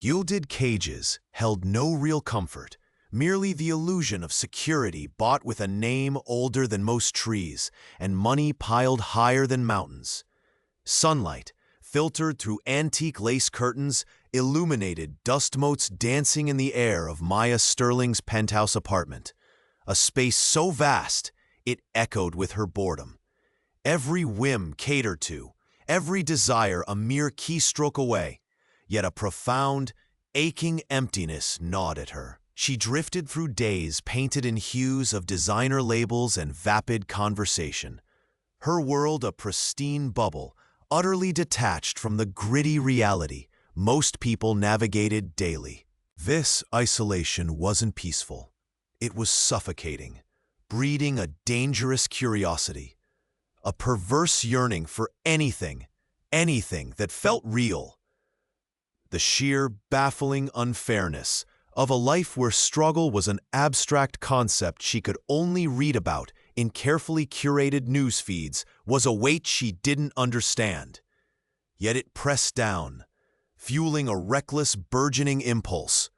Gilded cages held no real comfort, merely the illusion of security bought with a name older than most trees and money piled higher than mountains. Sunlight, filtered through antique lace curtains, illuminated dust motes dancing in the air of Maya Sterling's penthouse apartment, a space so vast it echoed with her boredom. Every whim catered to, every desire a mere keystroke away, yet a profound, aching emptiness gnawed at her. She drifted through days painted in hues of designer labels and vapid conversation, her world a pristine bubble, utterly detached from the gritty reality most people navigated daily. This isolation wasn't peaceful. It was suffocating, breeding a dangerous curiosity, a perverse yearning for anything that felt real. The sheer, baffling unfairness of a life where struggle was an abstract concept she could only read about in carefully curated news feeds was a weight she didn't understand. Yet it pressed down, fueling a reckless, burgeoning impulse.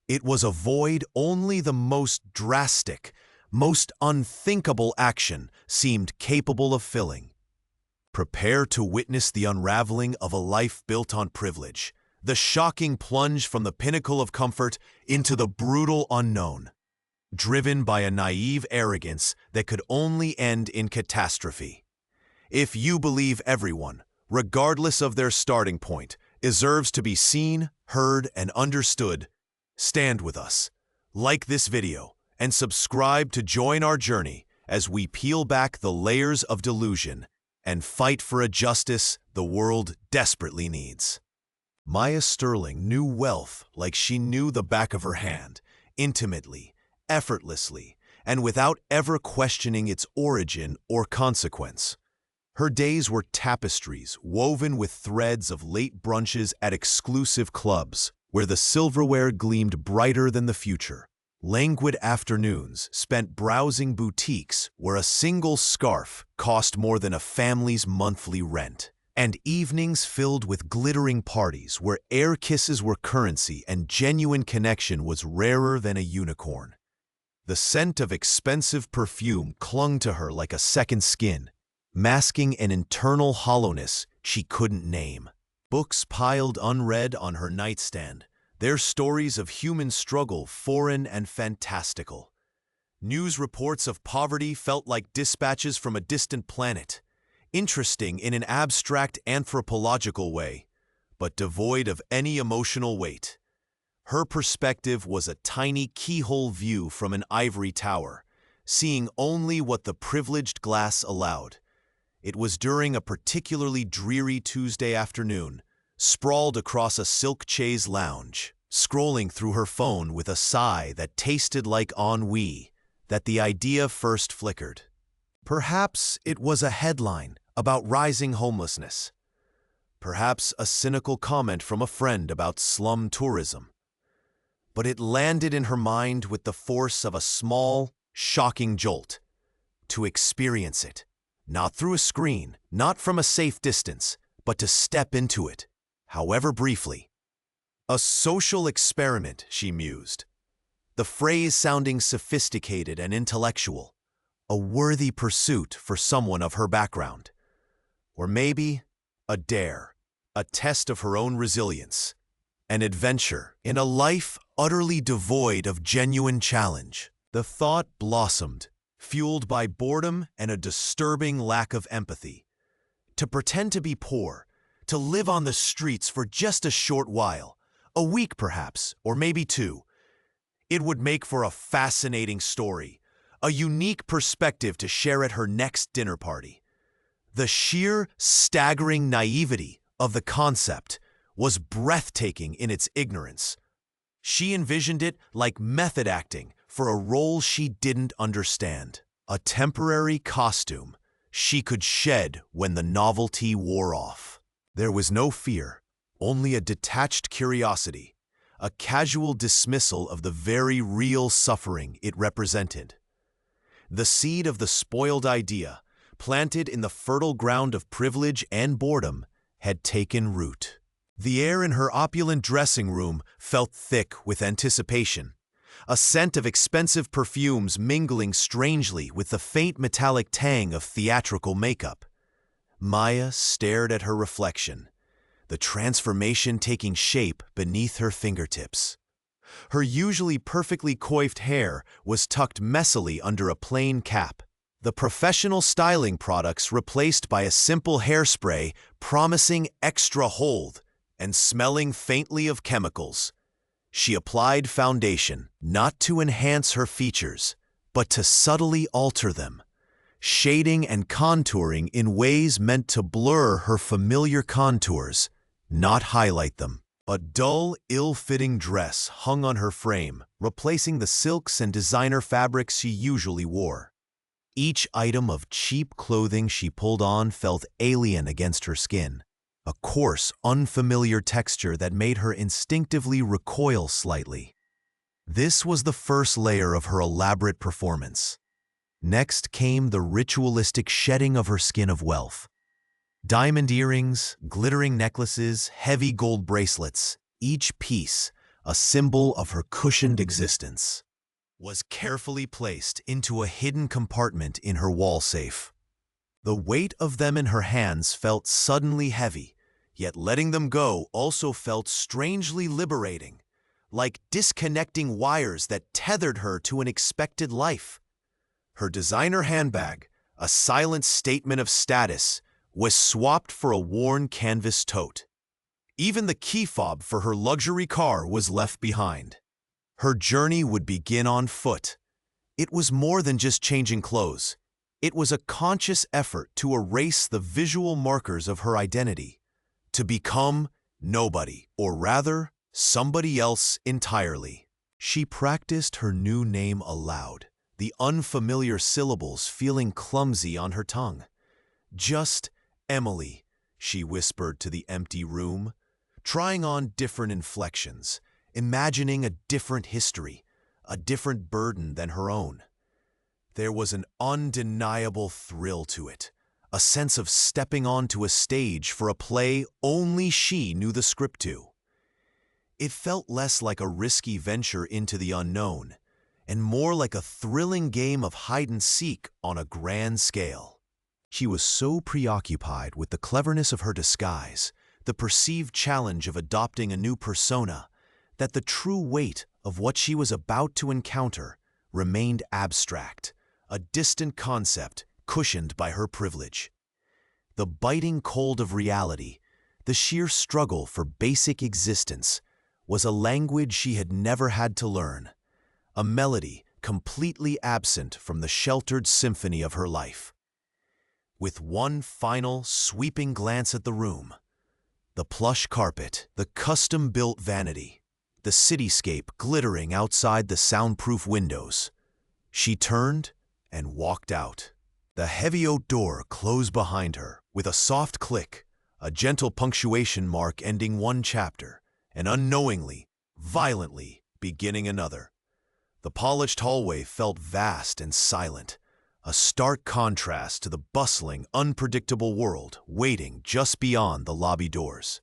It was a void only the most drastic, most unthinkable action seemed capable of filling. Prepare to witness the unraveling of a life built on privilege, the shocking plunge from the pinnacle of comfort into the brutal unknown, driven by a naive arrogance that could only end in catastrophe. If you believe everyone, regardless of their starting point, deserves to be seen, heard, and understood, stand with us, like this video, and subscribe to join our journey as we peel back the layers of delusion and fight for a justice the world desperately needs. Maya Sterling knew wealth like she knew the back of her hand, intimately, effortlessly, and without ever questioning its origin or consequence. Her days were tapestries woven with threads of late brunches at exclusive clubs, where the silverware gleamed brighter than the future. Languid afternoons spent browsing boutiques where a single scarf cost more than a family's monthly rent, and evenings filled with glittering parties where air kisses were currency and genuine connection was rarer than a unicorn. The scent of expensive perfume clung to her like a second skin, masking an internal hollowness she couldn't name. Books piled unread on her nightstand, their stories of human struggle foreign and fantastical. News reports of poverty felt like dispatches from a distant planet, interesting in an abstract anthropological way, but devoid of any emotional weight. Her perspective was a tiny keyhole view from an ivory tower, seeing only what the privileged glass allowed. It was during a particularly dreary Tuesday afternoon, sprawled across a silk chaise lounge, scrolling through her phone with a sigh that tasted like ennui, that the idea first flickered. Perhaps it was a headline about rising homelessness. Perhaps a cynical comment from a friend about slum tourism. But it landed in her mind with the force of a small, shocking jolt. To experience it, not through a screen, not from a safe distance, but to step into it, however briefly. A social experiment, she mused, the phrase sounding sophisticated and intellectual, a worthy pursuit for someone of her background. Or maybe a dare, a test of her own resilience, an adventure in a life utterly devoid of genuine challenge. The thought blossomed, fueled by boredom and a disturbing lack of empathy. To pretend to be poor, to live on the streets for just a short while, a week perhaps, or maybe two, it would make for a fascinating story, a unique perspective to share at her next dinner party. The sheer, staggering naivety of the concept was breathtaking in its ignorance. She envisioned it like method acting for a role she didn't understand, a temporary costume she could shed when the novelty wore off. There was no fear, only a detached curiosity, a casual dismissal of the very real suffering it represented. The seed of the spoiled idea, planted in the fertile ground of privilege and boredom, had taken root. The air in her opulent dressing room felt thick with anticipation, a scent of expensive perfumes mingling strangely with the faint metallic tang of theatrical makeup. Maya stared at her reflection, the transformation taking shape beneath her fingertips. Her usually perfectly coiffed hair was tucked messily under a plain cap, the professional styling products replaced by a simple hairspray promising extra hold and smelling faintly of chemicals. She applied foundation, not to enhance her features, but to subtly alter them, shading and contouring in ways meant to blur her familiar contours, not highlight them. A dull, ill-fitting dress hung on her frame, replacing the silks and designer fabrics she usually wore. Each item of cheap clothing she pulled on felt alien against her skin, a coarse, unfamiliar texture that made her instinctively recoil slightly. This was the first layer of her elaborate performance. Next came the ritualistic shedding of her skin of wealth. Diamond earrings, glittering necklaces, heavy gold bracelets, each piece a symbol of her cushioned existence, was carefully placed into a hidden compartment in her wall safe. The weight of them in her hands felt suddenly heavy, yet letting them go also felt strangely liberating, like disconnecting wires that tethered her to an expected life. Her designer handbag, a silent statement of status, was swapped for a worn canvas tote. Even the key fob for her luxury car was left behind. Her journey would begin on foot. It was more than just changing clothes. It was a conscious effort to erase the visual markers of her identity, to become nobody, or rather, somebody else entirely. She practiced her new name aloud, the unfamiliar syllables feeling clumsy on her tongue. Just Emily, she whispered to the empty room, trying on different inflections, imagining a different history, a different burden than her own. There was an undeniable thrill to it, a sense of stepping onto a stage for a play only she knew the script to. It felt less like a risky venture into the unknown, and more like a thrilling game of hide-and-seek on a grand scale. She was so preoccupied with the cleverness of her disguise, the perceived challenge of adopting a new persona, that the true weight of what she was about to encounter remained abstract, a distant concept cushioned by her privilege. The biting cold of reality, the sheer struggle for basic existence, was a language she had never had to learn, a melody completely absent from the sheltered symphony of her life. With one final, sweeping glance at the room, the plush carpet, the custom-built vanity, the cityscape glittering outside the soundproof windows, she turned and walked out. The heavy oak door closed behind her with a soft click, a gentle punctuation mark ending one chapter, and unknowingly, violently beginning another. The polished hallway felt vast and silent, a stark contrast to the bustling, unpredictable world waiting just beyond the lobby doors.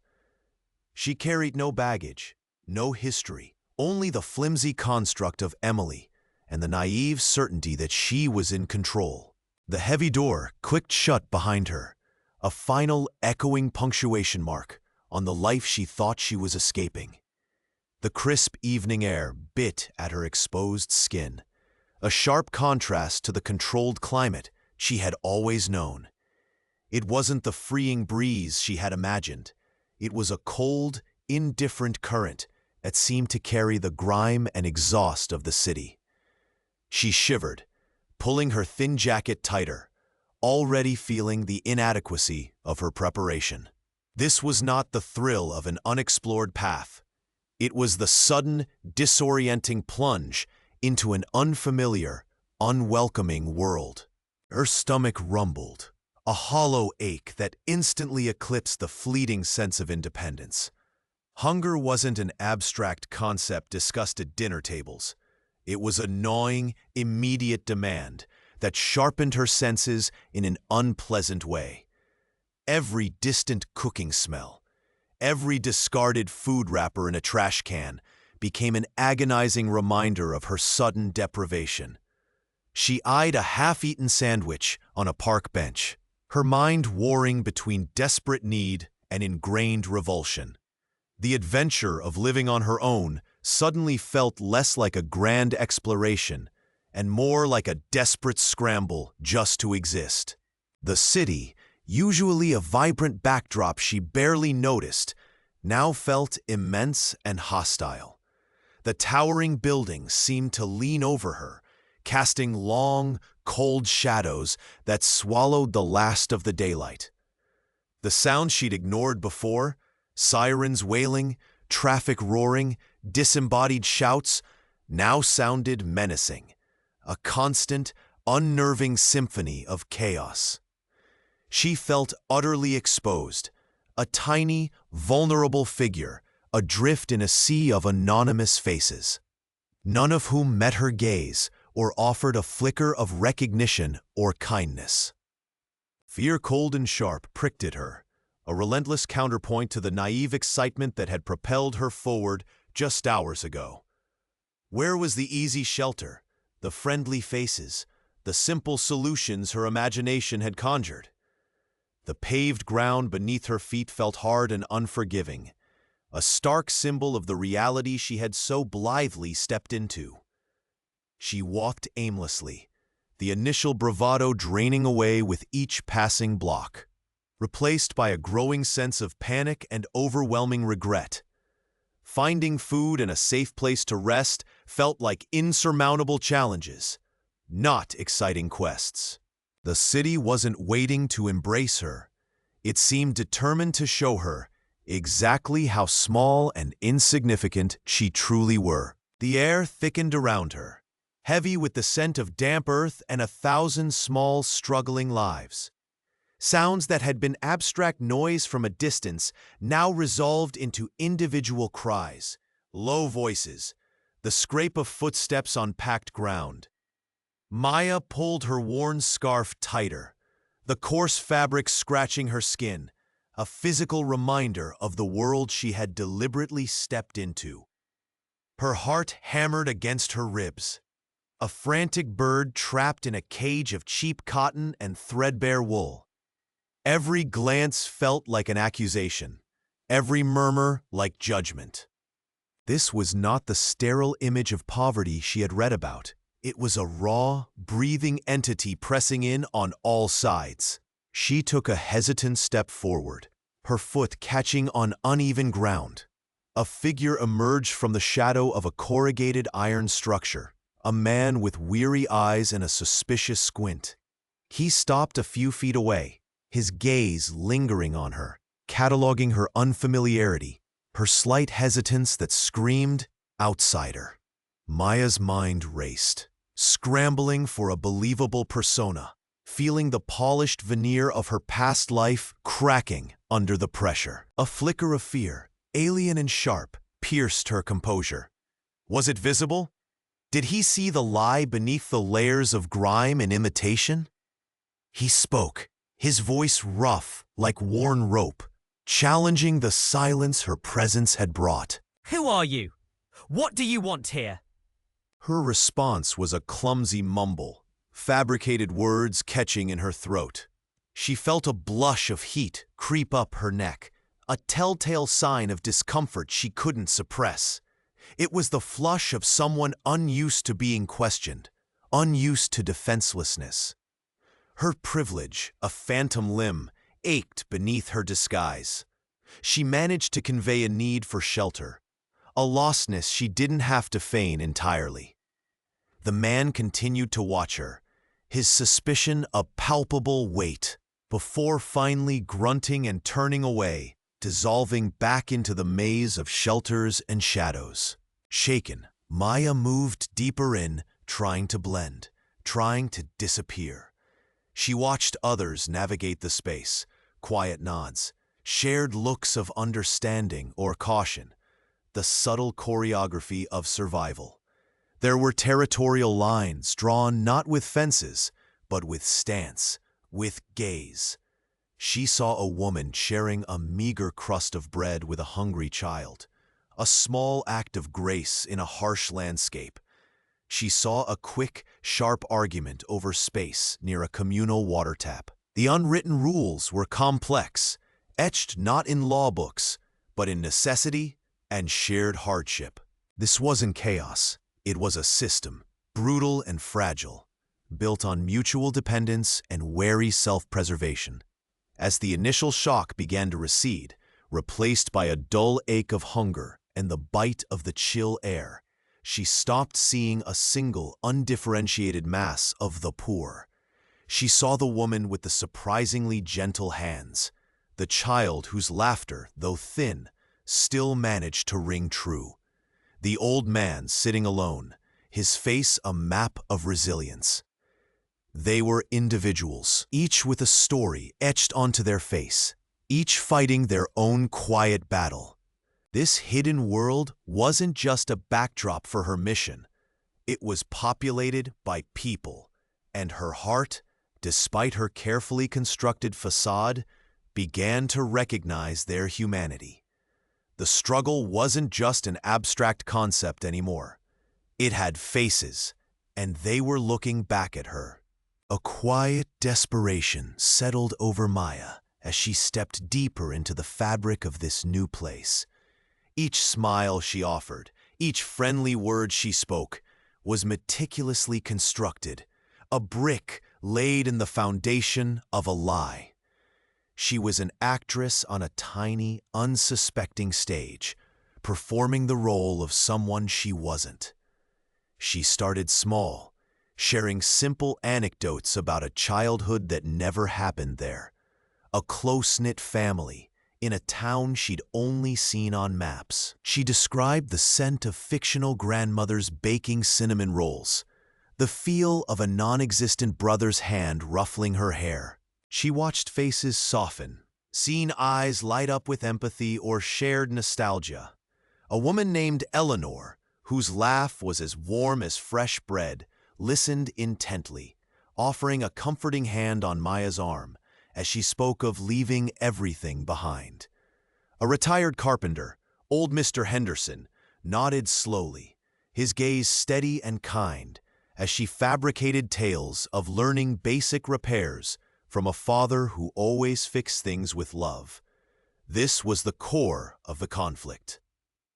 She carried no baggage, no history, only the flimsy construct of Emily and the naive certainty that she was in control. The heavy door clicked shut behind her, a final echoing punctuation mark on the life she thought she was escaping. The crisp evening air bit at her exposed skin, a sharp contrast to the controlled climate she had always known. It wasn't the freeing breeze she had imagined. It was a cold, indifferent current that seemed to carry the grime and exhaust of the city. She shivered, pulling her thin jacket tighter, already feeling the inadequacy of her preparation. This was not the thrill of an unexplored path. It was the sudden, disorienting plunge into an unfamiliar, unwelcoming world. Her stomach rumbled, a hollow ache that instantly eclipsed the fleeting sense of independence. Hunger wasn't an abstract concept discussed at dinner tables. It was a gnawing, immediate demand that sharpened her senses in an unpleasant way. Every distant cooking smell, Every discarded food wrapper in a trash can became an agonizing reminder of her sudden deprivation. She eyed a half-eaten sandwich on a park bench, her mind warring between desperate need and ingrained revulsion. The adventure of living on her own suddenly felt less like a grand exploration and more like a desperate scramble just to exist. The city, usually a vibrant backdrop she barely noticed, now felt immense and hostile. The towering buildings seemed to lean over her, casting long, cold shadows that swallowed the last of the daylight. The sounds she'd ignored before, sirens wailing, traffic roaring, disembodied shouts, now sounded menacing, a constant, unnerving symphony of chaos. She felt utterly exposed, a tiny, vulnerable figure, adrift in a sea of anonymous faces, none of whom met her gaze or offered a flicker of recognition or kindness. Fear, cold and sharp, pricked at her, a relentless counterpoint to the naive excitement that had propelled her forward just hours ago. Where was the easy shelter, the friendly faces, the simple solutions her imagination had conjured? The paved ground beneath her feet felt hard and unforgiving, a stark symbol of the reality she had so blithely stepped into. She walked aimlessly, the initial bravado draining away with each passing block, replaced by a growing sense of panic and overwhelming regret. Finding food and a safe place to rest felt like insurmountable challenges, not exciting quests. The city wasn't waiting to embrace her. It seemed determined to show her exactly how small and insignificant she truly were. The air thickened around her, heavy with the scent of damp earth and 1,000 small, struggling lives. Sounds that had been abstract noise from a distance now resolved into individual cries, low voices, the scrape of footsteps on packed ground. Maya pulled her worn scarf tighter, the coarse fabric scratching her skin, a physical reminder of the world she had deliberately stepped into. Her heart hammered against her ribs, a frantic bird trapped in a cage of cheap cotton and threadbare wool. Every glance felt like an accusation, every murmur like judgment. This was not the sterile image of poverty she had read about. It was a raw, breathing entity pressing in on all sides. She took a hesitant step forward, her foot catching on uneven ground. A figure emerged from the shadow of a corrugated iron structure, a man with weary eyes and a suspicious squint. He stopped a few feet away, his gaze lingering on her, cataloging her unfamiliarity, her slight hesitance that screamed outsider. Maya's mind raced, scrambling for a believable persona, feeling the polished veneer of her past life cracking under the pressure. A flicker of fear, alien and sharp, pierced her composure. Was it visible? Did he see the lie beneath the layers of grime and imitation? He spoke, his voice rough like worn rope, challenging the silence her presence had brought. Who are you? What do you want here? Her response was a clumsy mumble, fabricated words catching in her throat. She felt a blush of heat creep up her neck, a telltale sign of discomfort she couldn't suppress. It was the flush of someone unused to being questioned, unused to defenselessness. Her privilege, a phantom limb, ached beneath her disguise. She managed to convey a need for shelter, a lostness she didn't have to feign entirely. The man continued to watch her, his suspicion a palpable weight, before finally grunting and turning away, dissolving back into the maze of shelters and shadows. Shaken, Maya moved deeper in, trying to blend, trying to disappear. She watched others navigate the space, quiet nods, shared looks of understanding or caution, the subtle choreography of survival. There were territorial lines drawn not with fences, but with stance, with gaze. She saw a woman sharing a meager crust of bread with a hungry child, a small act of grace in a harsh landscape. She saw a quick, sharp argument over space near a communal water tap. The unwritten rules were complex, etched not in law books, but in necessity and shared hardship. This wasn't chaos, it was a system, brutal and fragile, built on mutual dependence and wary self-preservation. As the initial shock began to recede, replaced by a dull ache of hunger and the bite of the chill air, she stopped seeing a single, undifferentiated mass of the poor. She saw the woman with the surprisingly gentle hands, the child whose laughter, though thin, still managed to ring true, the old man sitting alone, his face a map of resilience. They were individuals, each with a story etched onto their face, each fighting their own quiet battle. This hidden world wasn't just a backdrop for her mission. It was populated by people, and her heart, despite her carefully constructed facade, began to recognize their humanity. The struggle wasn't just an abstract concept anymore. It had faces, and they were looking back at her. A quiet desperation settled over Maya as she stepped deeper into the fabric of this new place. Each smile she offered, each friendly word she spoke, was meticulously constructed, a brick laid in the foundation of a lie. She was an actress on a tiny, unsuspecting stage, performing the role of someone she wasn't. She started small, sharing simple anecdotes about a childhood that never happened there, a close-knit family in a town she'd only seen on maps. She described the scent of fictional grandmother's baking cinnamon rolls, the feel of a non-existent brother's hand ruffling her hair. She watched faces soften, seen eyes light up with empathy or shared nostalgia. A woman named Eleanor, whose laugh was as warm as fresh bread, listened intently, offering a comforting hand on Maya's arm as she spoke of leaving everything behind. A retired carpenter, old Mr. Henderson, nodded slowly, his gaze steady and kind, as she fabricated tales of learning basic repairs from a father who always fixed things with love. This was the core of the conflict.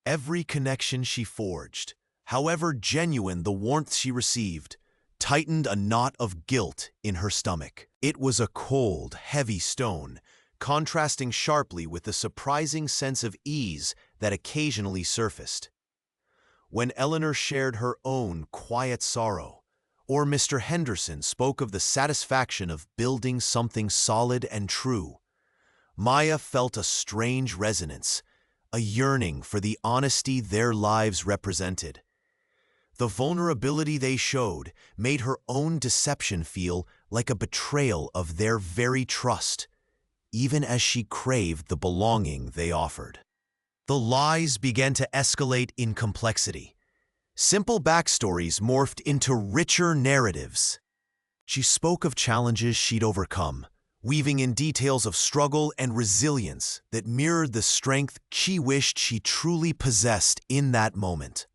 Every connection she forged, however genuine the warmth she received, tightened a knot of guilt in her stomach. It was a cold, heavy stone, contrasting sharply with the surprising sense of ease that occasionally surfaced. When Eleanor shared her own quiet sorrow, or Mr. Henderson spoke of the satisfaction of building something solid and true, Maya felt a strange resonance, a yearning for the honesty their lives represented. The vulnerability they showed made her own deception feel like a betrayal of their very trust, even as she craved the belonging they offered. The lies began to escalate in complexity. Simple backstories morphed into richer narratives. She spoke of challenges she'd overcome, weaving in details of struggle and resilience that mirrored the strength she wished she truly possessed in that moment.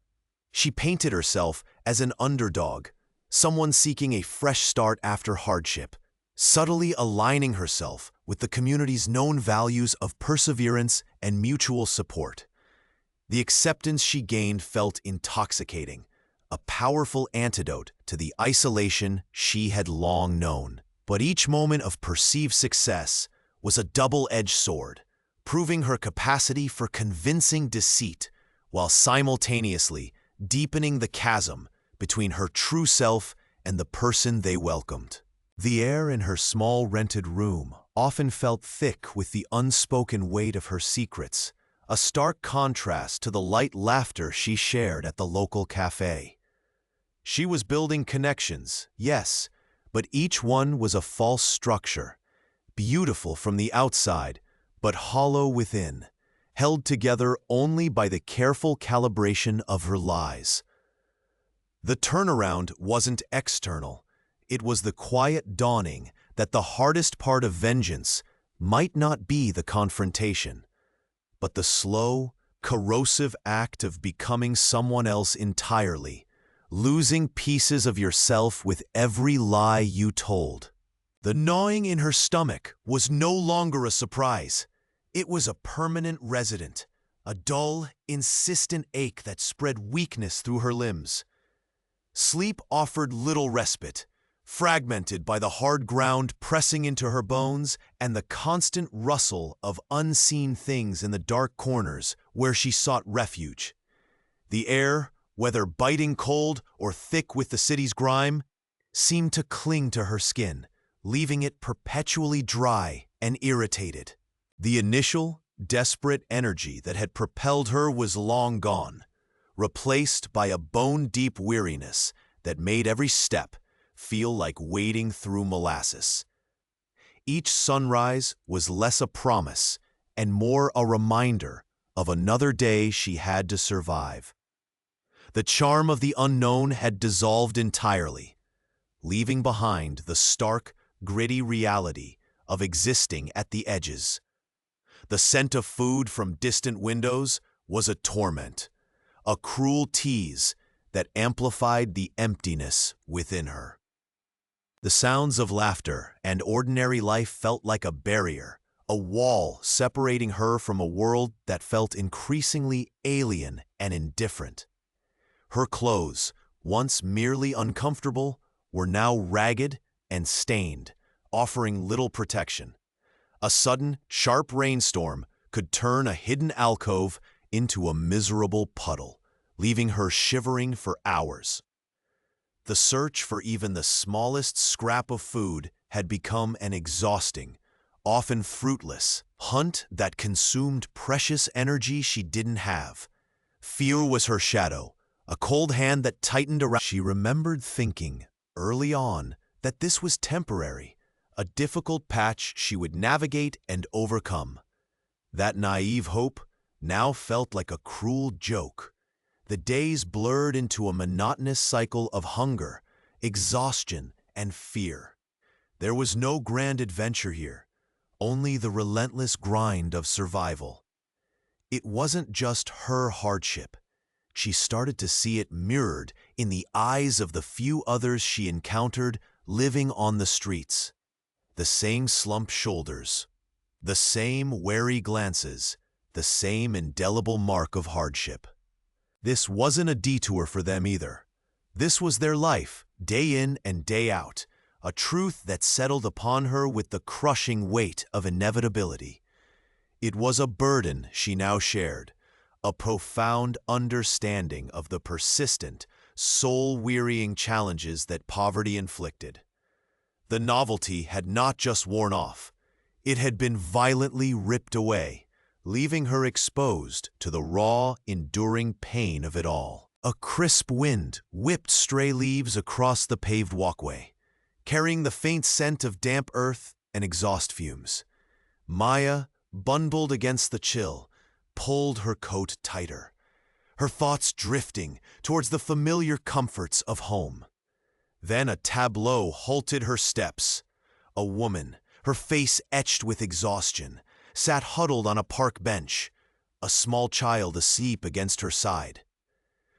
She painted herself as an underdog, someone seeking a fresh start after hardship, subtly aligning herself with the community's known values of perseverance and mutual support. The acceptance she gained felt intoxicating, a powerful antidote to the isolation she had long known. But each moment of perceived success was a double-edged sword, proving her capacity for convincing deceit while simultaneously deepening the chasm between her true self and the person they welcomed. The air in her small rented room often felt thick with the unspoken weight of her secrets, a stark contrast to the light laughter she shared at the local cafe. She was building connections, yes, but each one was a false structure, beautiful from the outside, but hollow within, held together only by the careful calibration of her lies. The turnaround wasn't external. It was the quiet dawning that the hardest part of vengeance, might not be the confrontation, but the slow, corrosive act of becoming someone else entirely, losing pieces of yourself with every lie you told. The gnawing in her stomach was no longer a surprise. It was a permanent resident, a dull, insistent ache that spread weakness through her limbs. Sleep offered little respite, fragmented by the hard ground pressing into her bones and the constant rustle of unseen things in the dark corners where she sought refuge. The air, whether biting cold or thick with the city's grime, seemed to cling to her skin, leaving it perpetually dry and irritated. The initial, desperate energy that had propelled her was long gone, replaced by a bone-deep weariness that made every step feel like wading through molasses. Each sunrise was less a promise and more a reminder of another day she had to survive. The charm of the unknown had dissolved entirely, leaving behind the stark, gritty reality of existing at the edges. The scent of food from distant windows was a torment, a cruel tease that amplified the emptiness within her. The sounds of laughter and ordinary life felt like a barrier, a wall separating her from a world that felt increasingly alien and indifferent. Her clothes, once merely uncomfortable, were now ragged and stained, offering little protection. A sudden, sharp rainstorm could turn a hidden alcove into a miserable puddle, leaving her shivering for hours. The search for even the smallest scrap of food had become an exhausting, often fruitless, hunt that consumed precious energy she didn't have. Fear was her shadow, a cold hand that tightened around. She remembered thinking, early on, that this was temporary, a difficult patch she would navigate and overcome. That naive hope now felt like a cruel joke. The days blurred into a monotonous cycle of hunger, exhaustion, and fear. There was no grand adventure here, only the relentless grind of survival. It wasn't just her hardship. She started to see it mirrored in the eyes of the few others she encountered living on the streets. The same slumped shoulders, the same wary glances, the same indelible mark of hardship. This wasn't a detour for them either. This was their life, day in and day out, a truth that settled upon her with the crushing weight of inevitability. It was a burden she now shared, a profound understanding of the persistent, soul-wearying challenges that poverty inflicted. The novelty had not just worn off, it had been violently ripped away, leaving her exposed to the raw, enduring pain of it all. A crisp wind whipped stray leaves across the paved walkway, carrying the faint scent of damp earth and exhaust fumes. Maya, bundled against the chill, pulled her coat tighter, her thoughts drifting towards the familiar comforts of home. Then a tableau halted her steps. A woman, her face etched with exhaustion, sat huddled on a park bench, a small child asleep against her side.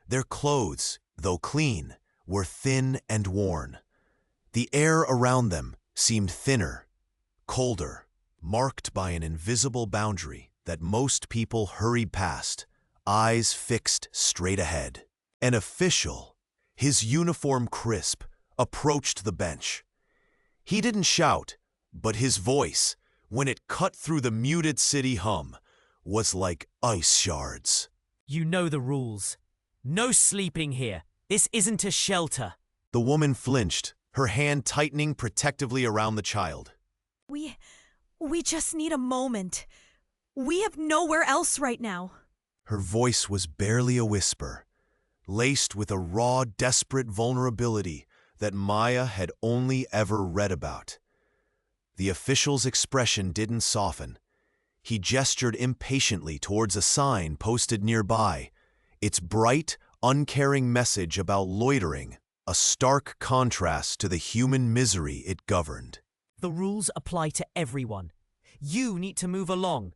Their clothes, though clean, were thin and worn. The air around them seemed thinner, colder, marked by an invisible boundary that most people hurried past, eyes fixed straight ahead. An official, his uniform crisp, approached the bench. He didn't shout, but his voice, when it cut through the muted city hum, was like ice shards. You know the rules. No sleeping here. This isn't a shelter. The woman flinched, her hand tightening protectively around the child. We just need a moment. We have nowhere else right now. Her voice was barely a whisper, laced with a raw, desperate vulnerability that Maya had only ever read about. The official's expression didn't soften. He gestured impatiently towards a sign posted nearby, its bright, uncaring message about loitering, a stark contrast to the human misery it governed. The rules apply to everyone. You need to move along.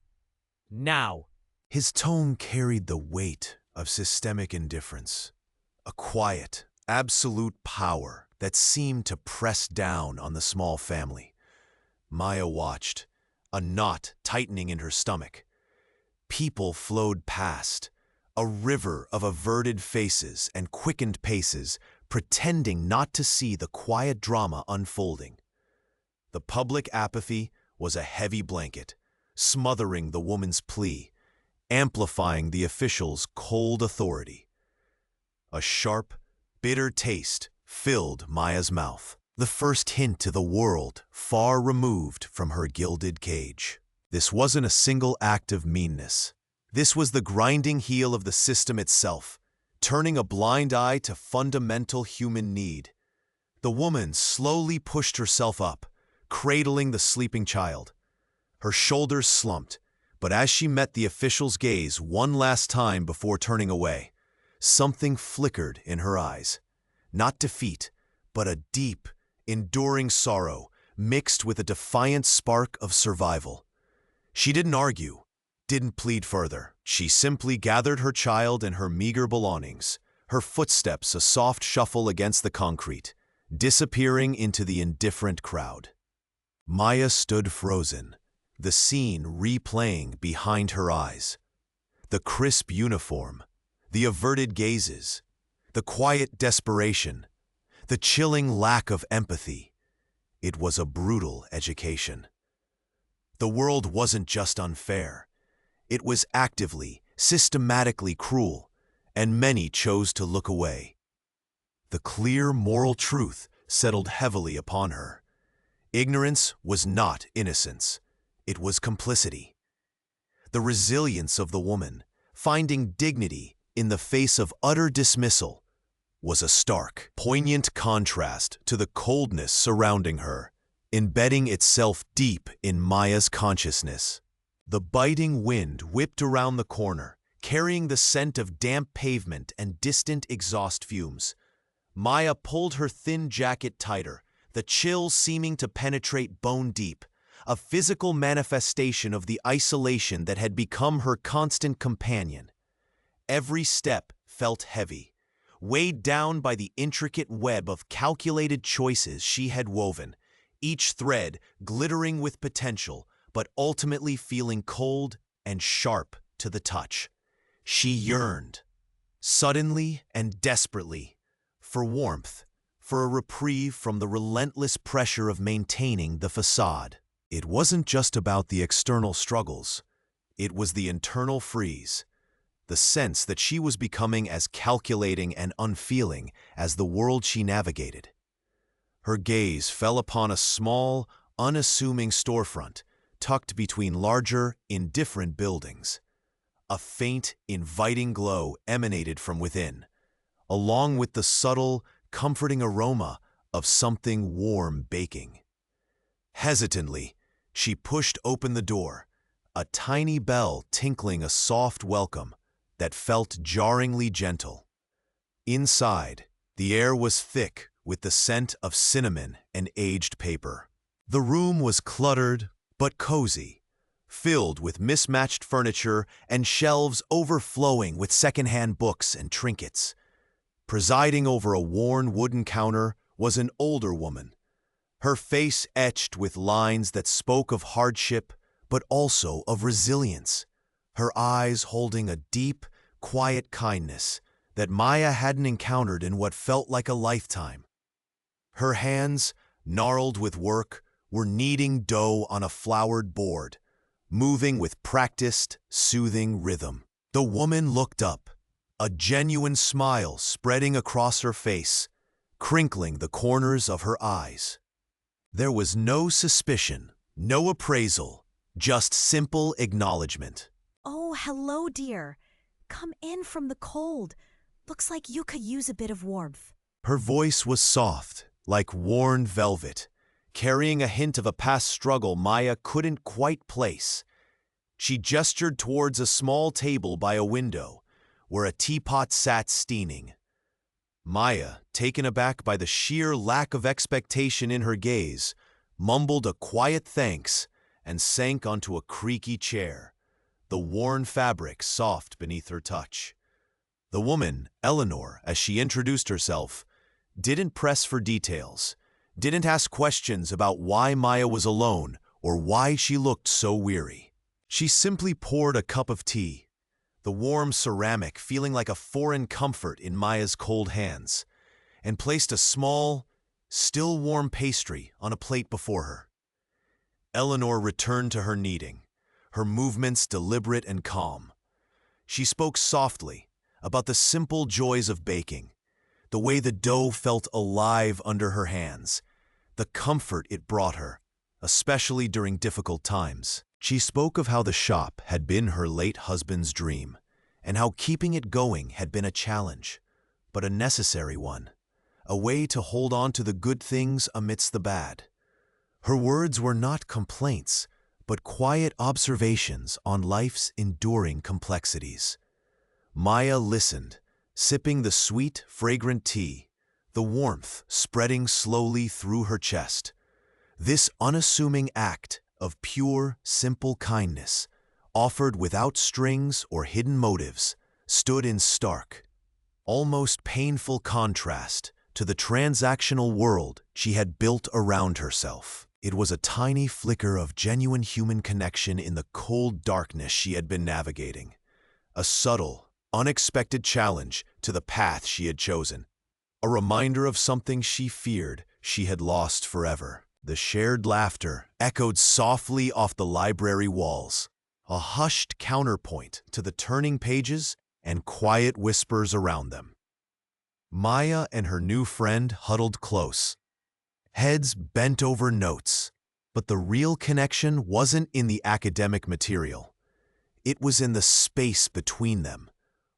Now. His tone carried the weight of systemic indifference, a quiet, absolute power that seemed to press down on the small family. Maya watched, a knot tightening in her stomach. People flowed past, a river of averted faces and quickened paces, pretending not to see the quiet drama unfolding. The public apathy was a heavy blanket, smothering the woman's plea, amplifying the official's cold authority. A sharp, bitter taste filled Maya's mouth, the first hint to the world far removed from her gilded cage. This wasn't a single act of meanness. This was the grinding heel of the system itself, turning a blind eye to fundamental human need. The woman slowly pushed herself up, cradling the sleeping child. Her shoulders slumped, but as she met the official's gaze one last time before turning away, something flickered in her eyes. Not defeat, but a deep, enduring sorrow mixed with a defiant spark of survival. She didn't argue, didn't plead further. She simply gathered her child and her meager belongings, her footsteps a soft shuffle against the concrete, disappearing into the indifferent crowd. Maya stood frozen, the scene replaying behind her eyes. The crisp uniform, the averted gazes, the quiet desperation, the chilling lack of empathy. It was a brutal education. The world wasn't just unfair. It was actively, systematically cruel, and many chose to look away. The clear moral truth settled heavily upon her. Ignorance was not innocence. It was complicity. The resilience of the woman, finding dignity in the face of utter dismissal, was a stark, poignant contrast to the coldness surrounding her, embedding itself deep in Maya's consciousness. The biting wind whipped around the corner, carrying the scent of damp pavement and distant exhaust fumes. Maya pulled her thin jacket tighter, the chill seeming to penetrate bone deep, a physical manifestation of the isolation that had become her constant companion. Every step felt heavy, weighed down by the intricate web of calculated choices she had woven, each thread glittering with potential, but ultimately feeling cold and sharp to the touch. She yearned, suddenly and desperately, for warmth, for a reprieve from the relentless pressure of maintaining the facade. It wasn't just about the external struggles. It was the internal freeze, the sense that she was becoming as calculating and unfeeling as the world she navigated. Her gaze fell upon a small, unassuming storefront tucked between larger, indifferent buildings. A faint, inviting glow emanated from within, along with the subtle, comforting aroma of something warm baking. Hesitantly, she pushed open the door, a tiny bell tinkling a soft welcome that felt jarringly gentle. Inside, the air was thick with the scent of cinnamon and aged paper. The room was cluttered but cozy, filled with mismatched furniture and shelves overflowing with secondhand books and trinkets. Presiding over a worn wooden counter was an older woman, her face etched with lines that spoke of hardship but also of resilience, her eyes holding a deep, quiet kindness that Maya hadn't encountered in what felt like a lifetime. Her hands, gnarled with work, were kneading dough on a floured board, moving with practiced, soothing rhythm. The woman looked up, a genuine smile spreading across her face, crinkling the corners of her eyes. There was no suspicion, no appraisal, just simple acknowledgement. Oh, hello, dear. Come in from the cold. Looks like you could use a bit of warmth. Her voice was soft, like worn velvet, carrying a hint of a past struggle Maya couldn't quite place. She gestured towards a small table by a window, where a teapot sat steaming. Maya, taken aback by the sheer lack of expectation in her gaze, mumbled a quiet thanks and sank onto a creaky chair, the worn fabric soft beneath her touch. The woman, Eleanor, as she introduced herself, didn't press for details, didn't ask questions about why Maya was alone or why she looked so weary. She simply poured a cup of tea, the warm ceramic feeling like a foreign comfort in Maya's cold hands, and placed a small, still warm pastry on a plate before her. Eleanor returned to her kneading, her movements deliberate and calm. She spoke softly about the simple joys of baking, the way the dough felt alive under her hands, the comfort it brought her, especially during difficult times. She spoke of how the shop had been her late husband's dream, and how keeping it going had been a challenge, but a necessary one, a way to hold on to the good things amidst the bad. Her words were not complaints, but quiet observations on life's enduring complexities. Maya listened, sipping the sweet, fragrant tea, the warmth spreading slowly through her chest. This unassuming act of pure, simple kindness, offered without strings or hidden motives, stood in stark, almost painful contrast to the transactional world she had built around herself. It was a tiny flicker of genuine human connection in the cold darkness she had been navigating, a subtle, unexpected challenge to the path she had chosen, a reminder of something she feared she had lost forever. The shared laughter echoed softly off the library walls, a hushed counterpoint to the turning pages and quiet whispers around them. Maya and her new friend huddled close, heads bent over notes, but the real connection wasn't in the academic material. It was in the space between them,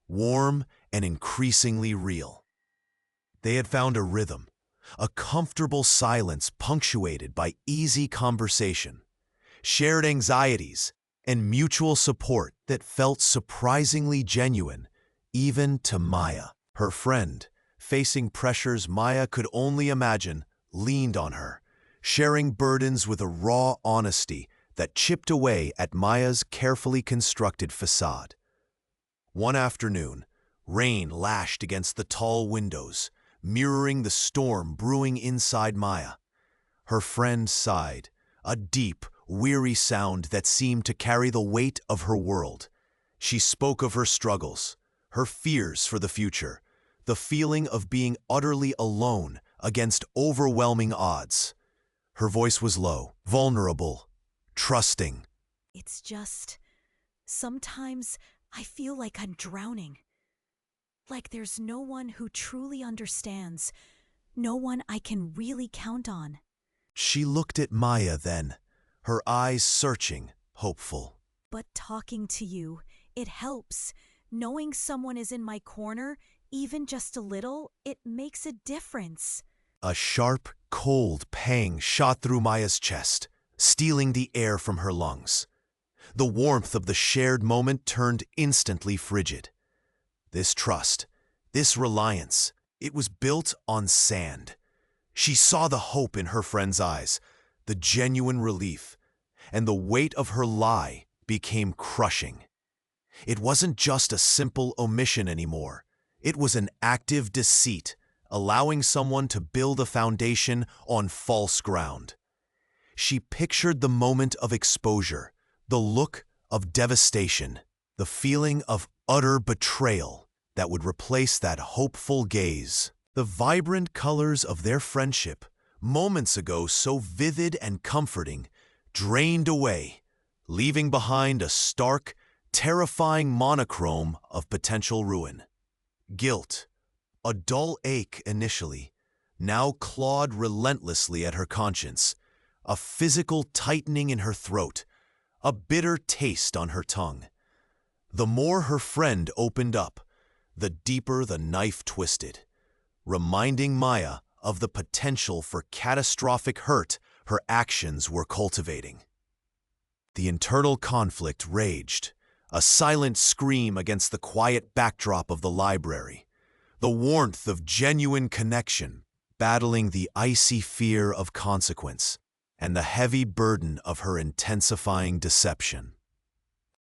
warm and increasingly real. They had found a rhythm, a comfortable silence punctuated by easy conversation, shared anxieties, and mutual support that felt surprisingly genuine, even to Maya. Her friend, facing pressures Maya could only imagine, leaned on her, sharing burdens with a raw honesty that chipped away at Maya's carefully constructed facade. One afternoon, rain lashed against the tall windows, mirroring the storm brewing inside Maya. Her friend sighed, a deep, weary sound that seemed to carry the weight of her world. She spoke of her struggles, her fears for the future, the feeling of being utterly alone against overwhelming odds. Her voice was low, vulnerable, trusting. It's just, sometimes I feel like I'm drowning. Like there's no one who truly understands, no one I can really count on. She looked at Maya then, her eyes searching, hopeful. But talking to you, it helps. Knowing someone is in my corner, even just a little, it makes a difference. A sharp, cold pang shot through Maya's chest, stealing the air from her lungs. The warmth of the shared moment turned instantly frigid. This trust, this reliance, it was built on sand. She saw the hope in her friend's eyes, the genuine relief, and the weight of her lie became crushing. It wasn't just a simple omission anymore. It was an active deceit, allowing someone to build a foundation on false ground. She pictured the moment of exposure, the look of devastation, the feeling of utter betrayal that would replace that hopeful gaze. The vibrant colors of their friendship, moments ago so vivid and comforting, drained away, leaving behind a stark, terrifying monochrome of potential ruin. Guilt, a dull ache initially, now clawed relentlessly at her conscience, a physical tightening in her throat, a bitter taste on her tongue. The more her friend opened up, the deeper the knife twisted, reminding Maya of the potential for catastrophic hurt her actions were cultivating. The internal conflict raged, a silent scream against the quiet backdrop of the library, the warmth of genuine connection battling the icy fear of consequence. and the heavy burden of her intensifying deception.